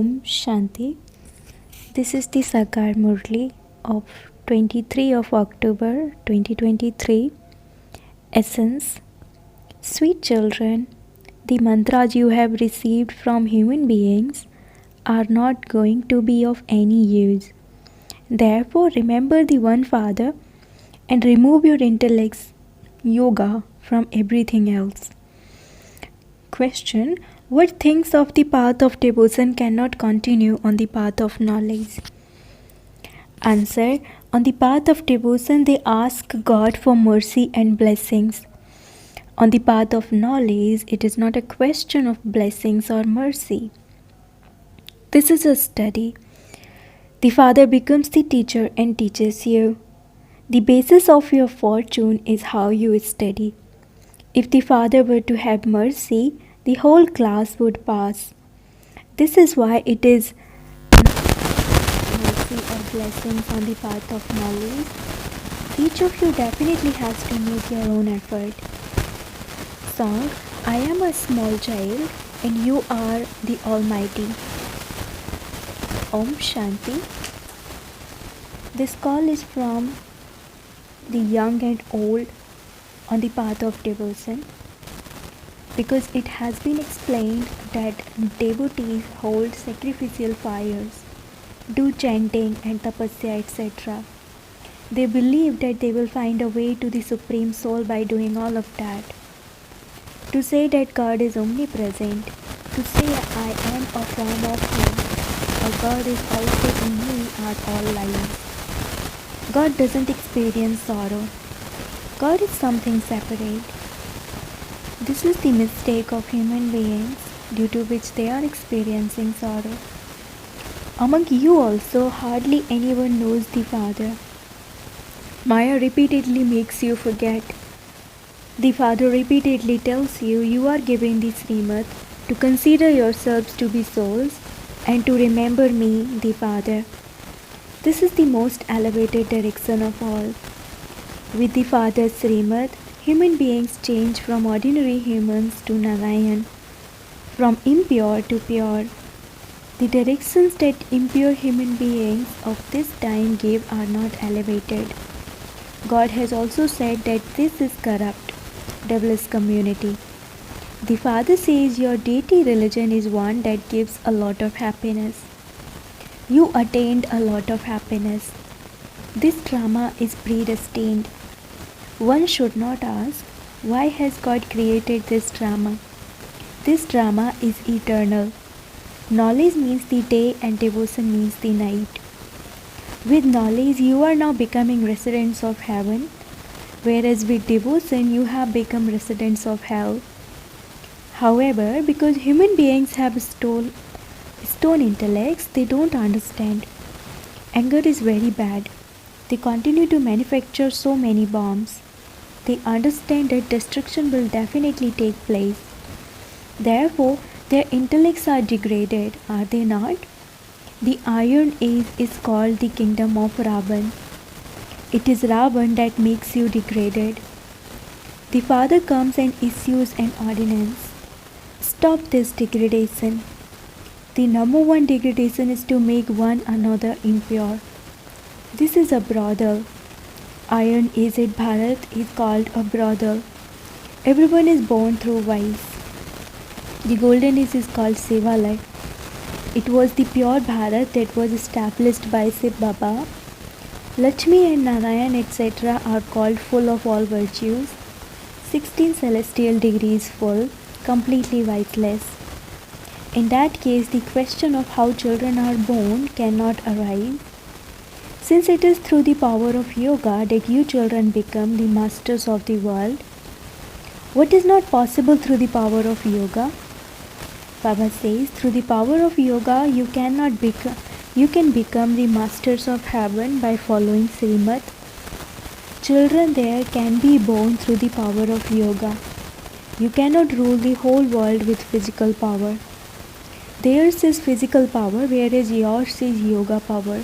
Om Shanti. This is the Sakar Murli of 23 of October 2023. Essence. Sweet children, the mantras you have received from human beings are not going to be of any use. Therefore, remember the one Father and remove your intellect's yoga from everything else. Question. What things of the path of devotion cannot continue on the path of knowledge? Answer. On the path of devotion, they ask God for mercy and blessings. On the path of knowledge, it is not a question of blessings or mercy. This is a study. The Father becomes the teacher and teaches you. The basis of your fortune is how you study. If the Father were to have mercy, the whole class would pass. This is why it is mercy or blessings on the path of knowledge. Each of you definitely has to make your own effort. Song. I am a small child and you are the Almighty. Om Shanti. This call is from the young and old on the path of devotion, because it has been explained that devotees hold sacrificial fires, do chanting and tapasya, etc. They believe that they will find a way to the Supreme Soul by doing all of that. To say that God is omnipresent, to say I am a form of Him, or God is also in me are all lies. God doesn't experience sorrow. God is something separate. This is the mistake of human beings, due to which they are experiencing sorrow. Among you also, hardly anyone knows the Father. Maya repeatedly makes you forget. The Father repeatedly tells you you are given the Srimad to consider yourselves to be souls and to remember me, the Father. This is the most elevated direction of all. With the Father's Srimad, human beings change from ordinary humans to Narayan, from impure to pure. The directions that impure human beings of this time give are not elevated. God has also said that this is corrupt, devilish community. The Father says your deity religion is one that gives a lot of happiness. You attained a lot of happiness. This drama is predestined. One should not ask, why has God created this drama? This drama is eternal. Knowledge means the day and devotion means the night. With knowledge, you are now becoming residents of heaven, whereas with devotion, you have become residents of hell. However, because human beings have stone intellects, they don't understand. Anger is very bad. They continue to manufacture so many bombs. They understand that destruction will definitely take place. Therefore, their intellects are degraded, are they not? The Iron Age is called the kingdom of Ravan. It is Ravan that makes you degraded. The Father comes and issues an ordinance. Stop this degradation. The number one degradation is to make one another impure. This is a brothel. Iron Aged Bharat is called a brothel. Everyone is born through vice. The golden age is called Sevalay. It was the pure Bharat that was established by Shiv Baba. Lakshmi and Narayan etc. are called full of all virtues. 16 celestial degrees full, completely viceless. In that case, the question of how children are born cannot arise, since it is through the power of yoga that you children become the masters of the world. What is not possible through the power of yoga? Baba says, through the power of yoga, you can become the masters of heaven by following Srimad. Children there can be born through the power of yoga. You cannot rule the whole world with physical power. Theirs is physical power, whereas yours is yoga power.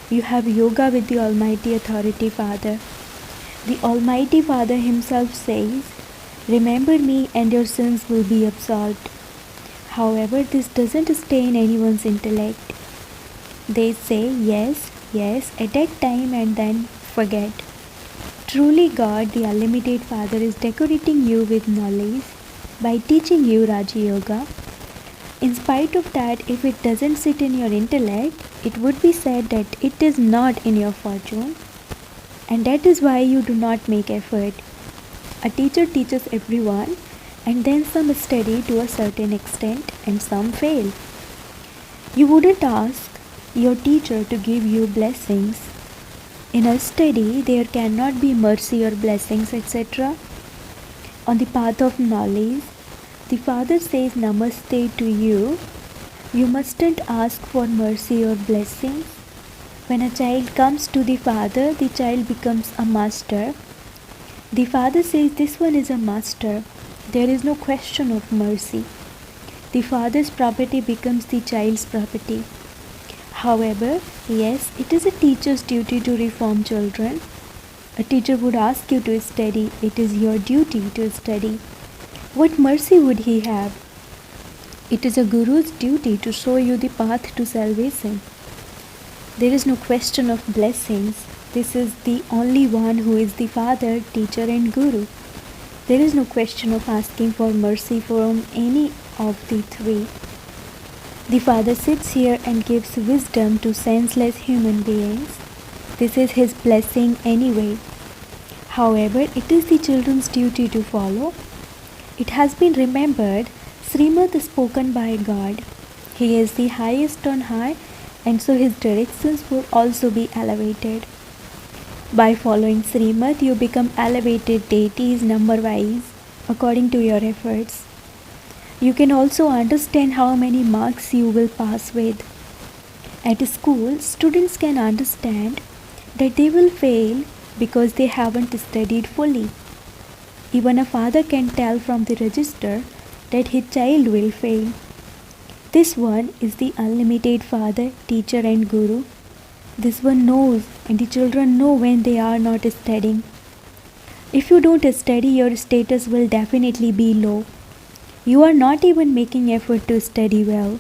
You have yoga with the Almighty Authority Father. The Almighty Father Himself says, remember me and your sins will be absolved. However, this doesn't stain anyone's intellect. They say yes, yes at that time and then forget. Truly, God, the Unlimited Father, is decorating you with knowledge by teaching you Raja Yoga. In spite of that, if it doesn't sit in your intellect, it would be said that it is not in your fortune, and that is why you do not make effort. A teacher teaches everyone, and then some study to a certain extent and some fail. You wouldn't ask your teacher to give you blessings. In a study, there cannot be mercy or blessings, etc. On the path of knowledge, the Father says Namaste to you. You mustn't ask for mercy or blessings. When a child comes to the Father, the child becomes a master. The Father says this one is a master. There is no question of mercy. The Father's property becomes the child's property. However, yes, it is a teacher's duty to reform children. A teacher would ask you to study. It is your duty to study. What mercy would he have? It is a guru's duty to show you the path to salvation. There is no question of blessings. This is the only one who is the Father, teacher and guru. There is no question of asking for mercy from any of the three. The Father sits here and gives wisdom to senseless human beings. This is his blessing anyway. However, it is the children's duty to follow. It has been remembered, Srimad is spoken by God. He is the highest on high, and so his directions would also be elevated. By following Srimad, you become elevated deities number-wise, according to your efforts. You can also understand how many marks you will pass with. At school, students can understand that they will fail because they haven't studied fully. Even a father can tell from the register that his child will fail. This one is the Unlimited Father, teacher and guru. This one knows, and the children know when they are not studying. If you don't study, your status will definitely be low. You are not even making effort to study well.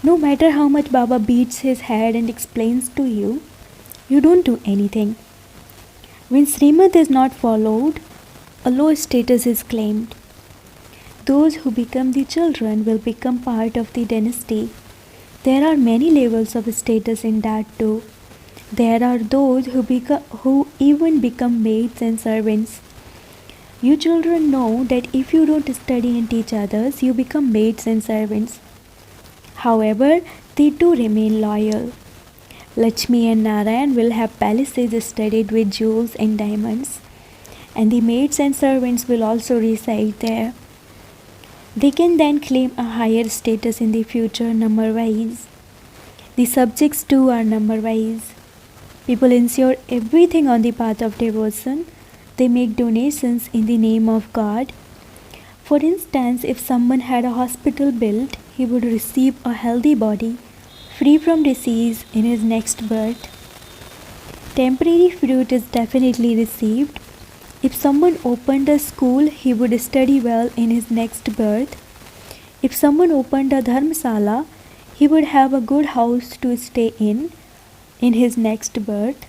No matter how much Baba beats his head and explains to you, you don't do anything. When Srimad is not followed, a low status is claimed. Those who become the children will become part of the dynasty. There are many levels of status in that too. There are those who even become maids and servants. You children know that if you don't study and teach others, you become maids and servants. However, they too remain loyal. Lakshmi and Narayan will have palaces studded with jewels and diamonds, and the maids and servants will also reside there. They can then claim a higher status in the future number-wise. The subjects too are number-wise. People ensure everything on the path of devotion. They make donations in the name of God. For instance, if someone had a hospital built, he would receive a healthy body, free from disease in his next birth. Temporary fruit is definitely received. If someone opened a school, he would study well in his next birth. If someone opened a dharmasala, he would have a good house to stay in his next birth.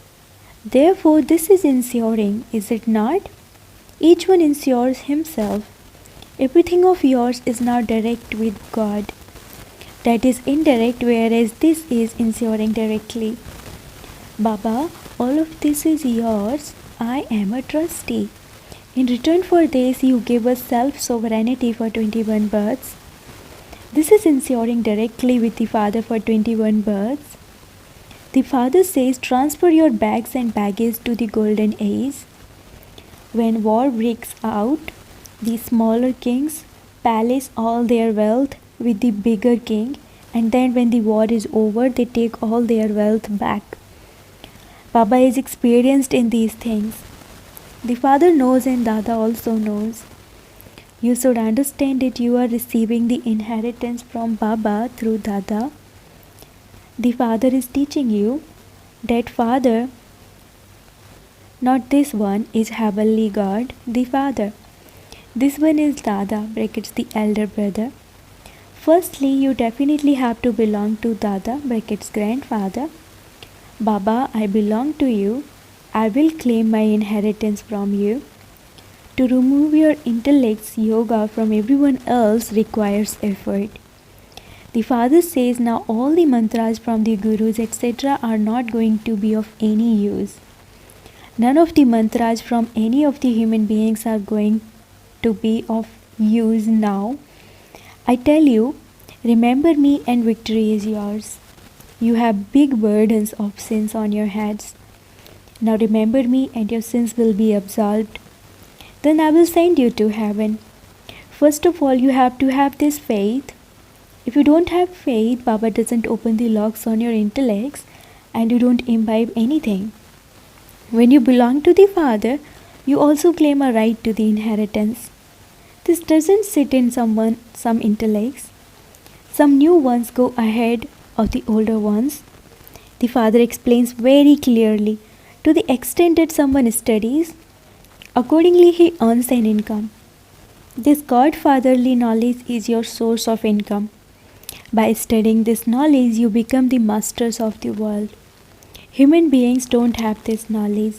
Therefore, this is ensuring, is it not? Each one ensures himself. Everything of yours is now direct with God. That is indirect, whereas this is ensuring directly. Baba, all of this is yours. I am a trustee. In return for this, you give us self-sovereignty for 21 births. This is ensuring directly with the Father for 21 births. The Father says, transfer your bags and baggage to the golden age. When war breaks out, the smaller kings palace all their wealth with the bigger king, and then when the war is over, they take all their wealth back. Baba is experienced in these things. The Father knows and Dada also knows. You should understand that you are receiving the inheritance from Baba through Dada. The Father is teaching you that Father, not this one, is Heavenly God, the Father. This one is Dada, brackets the elder brother. Firstly, you definitely have to belong to Dada brackets grandfather. Baba, I belong to you. I will claim my inheritance from you. To remove your intellect's yoga from everyone else requires effort. The father says now all the mantras from the gurus etc. are not going to be of any use. None of the mantras from any of the human beings are going to be of use now. I tell you, remember me and victory is yours. You have big burdens of sins on your heads. Now remember me and your sins will be absolved. Then I will send you to heaven. First of all, you have to have this faith. If you don't have faith, Baba doesn't open the locks on your intellects and you don't imbibe anything. When you belong to the Father, you also claim a right to the inheritance. This doesn't sit in some intellects. Some new ones go ahead of the older ones. The Father explains very clearly to the extent that someone studies, accordingly he earns an income. This godfatherly knowledge is your source of income. By studying this knowledge, you become the masters of the world. Human beings don't have this knowledge.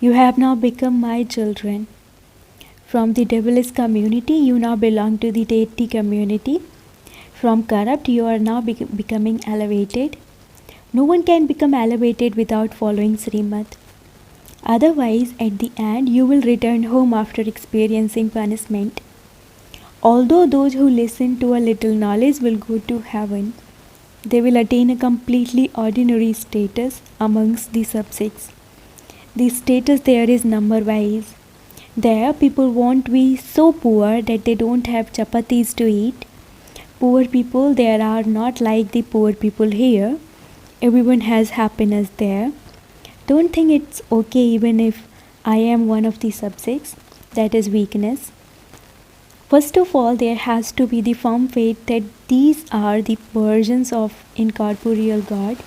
You have now become my children. From the devilish community, you now belong to the deity community. From corrupt, you are now becoming elevated. No one can become elevated without following Srimad. Otherwise, at the end, you will return home after experiencing punishment. Although those who listen to a little knowledge will go to heaven, they will attain a completely ordinary status amongst the subjects. The status there is number-wise. There, people won't be so poor that they don't have chapatis to eat. Poor people there are not like the poor people here. Everyone has happiness there. Don't think it's okay even if I am one of the subjects. That is weakness. First of all, there has to be the firm faith that these are the versions of incorporeal God.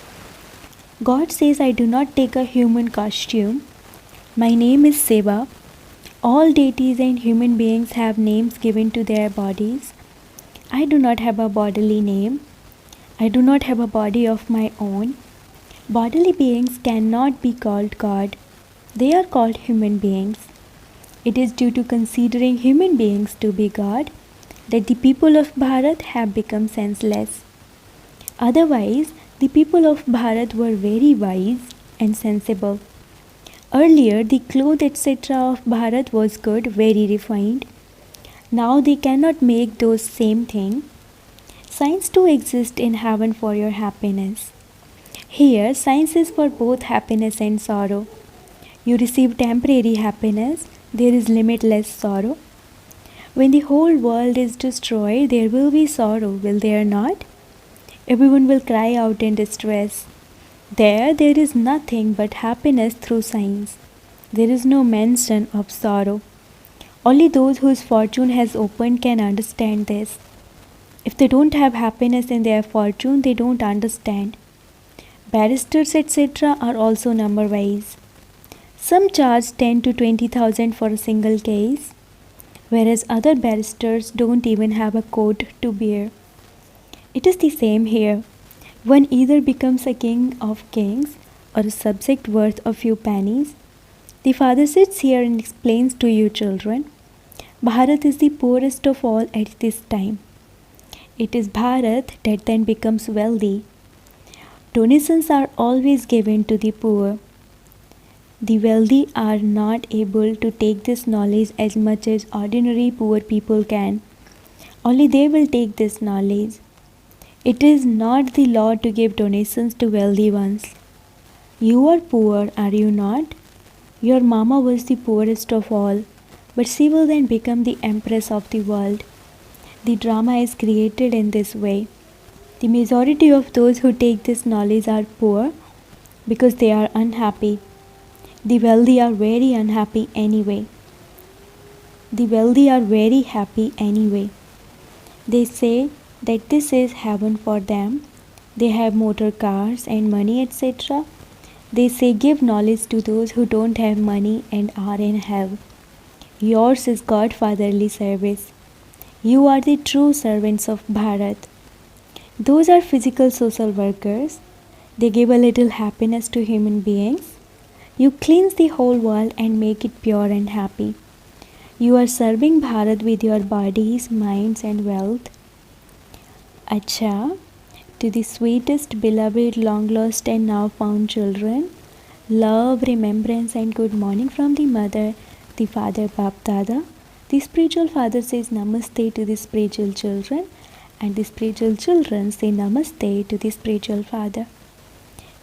God says, I do not take a human costume. My name is Seva. All deities and human beings have names given to their bodies. I do not have a bodily name. I do not have a body of my own. Bodily beings cannot be called God. They are called human beings. It is due to considering human beings to be God that the people of Bharat have become senseless. Otherwise, the people of Bharat were very wise and sensible. Earlier, the cloth etc. of Bharat was good, very refined. Now they cannot make those same thing. Science too exists in heaven for your happiness. Here, science is for both happiness and sorrow. You receive temporary happiness, there is limitless sorrow. When the whole world is destroyed, there will be sorrow, will there not? Everyone will cry out in distress. There is nothing but happiness through science. There is no mention of sorrow. Only those whose fortune has opened can understand this. If they don't have happiness in their fortune, they don't understand. Barristers etc. are also number-wise. Some charge 10 to 20,000 for a single case, whereas other barristers don't even have a coat to bear. It is the same here. One either becomes a king of kings or a subject worth a few pennies. The father sits here and explains to you children, Bharat is the poorest of all at this time. It is Bharat that then becomes wealthy. Donations are always given to the poor. The wealthy are not able to take this knowledge as much as ordinary poor people can. Only they will take this knowledge. It is not the law to give donations to wealthy ones. You are poor, are you not? Your mama was the poorest of all, but she will then become the empress of the world. The drama is created in this way. The majority of those who take this knowledge are poor because they are unhappy. The wealthy are very unhappy anyway. The wealthy are very happy anyway. They say that this is heaven for them. They have motor cars and money etc. They say give knowledge to those who don't have money and are in hell. Yours is godfatherly service. You are the true servants of Bharat. Those are physical social workers. They give a little happiness to human beings. You cleanse the whole world and make it pure and happy. You are serving Bharat with your bodies, minds, and wealth. Acha, to the sweetest, beloved, long lost, and now found children, love, remembrance, and good morning from the mother, the father, Bap Dada. The spiritual father says namaste to the spiritual children, and the spiritual children say namaste to the spiritual father.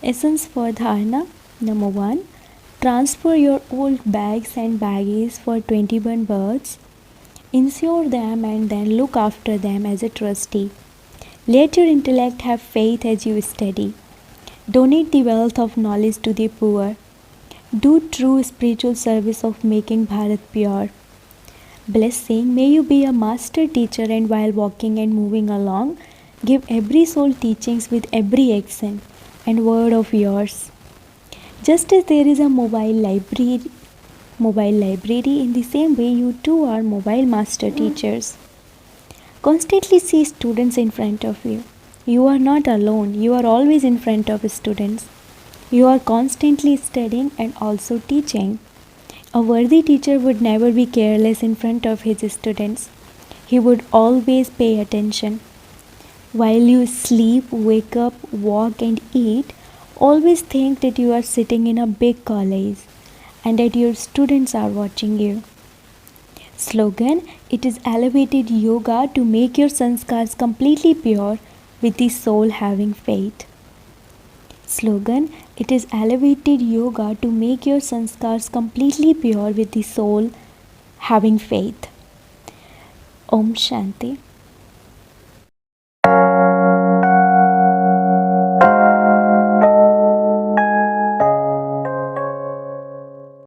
Essence for dharana. Number 1. Transfer your old bags and baggage for 21 birds. Insure them and then look after them as a trustee. Let your intellect have faith as you study. Donate the wealth of knowledge to the poor. Do true spiritual service of making Bharat pure. Blessing, may you be a master teacher, and while walking and moving along, give every soul teachings with every action and word of yours. Just as there is a mobile library, in the same way you too are mobile master teachers. Constantly see students in front of you. You are not alone. You are always in front of students. You are constantly studying and also teaching. A worthy teacher would never be careless in front of his students. He would always pay attention. While you sleep, wake up, walk, and eat, always think that you are sitting in a big college and that your students are watching you. Slogan, it is elevated yoga to make your sanskars completely pure with the soul having faith. Slogan, it is elevated yoga to make your sanskars completely pure with the soul having faith. Om Shanti.